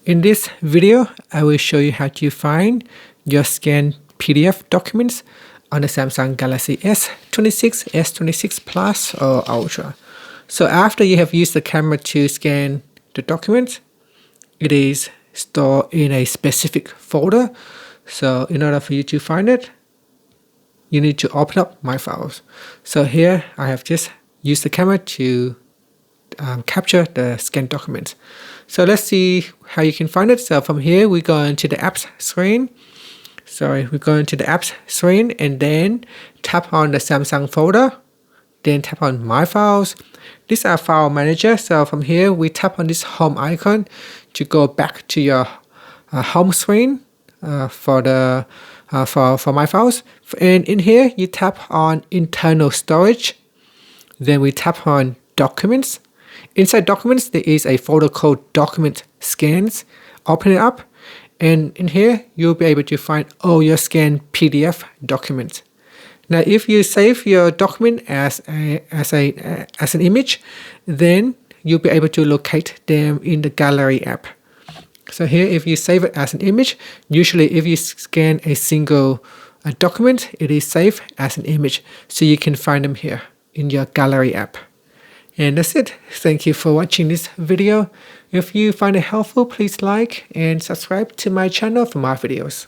In this video, I will show you how to find your scanned PDF documents on the Samsung Galaxy S26, S26 Plus or Ultra. So after you have used the camera to scan the document, it is stored in a specific folder. So in order for you to find it, you need to open up My Files. So here I have just used the camera to capture the scanned documents. So let's see how you can find it. So from here, we go into the apps screen. We go into the apps screen and then tap on the Samsung folder. Then tap on My Files. These are file manager. So from here, we tap on this home icon to go back to your home screen for My Files. And in here, you tap on internal storage. Then we tap on documents. Inside documents, there is a folder called document scans. Open it up. And in here, you'll be able to find all your scanned PDF documents. Now, if you save your document as an image, then you'll be able to locate them in the Gallery app. So here, if you save it as an image, usually if you scan a single document, it is saved as an image. So you can find them here in your Gallery app. And that's it. Thank you for watching this video. If you find it helpful, please like and subscribe to my channel for more videos.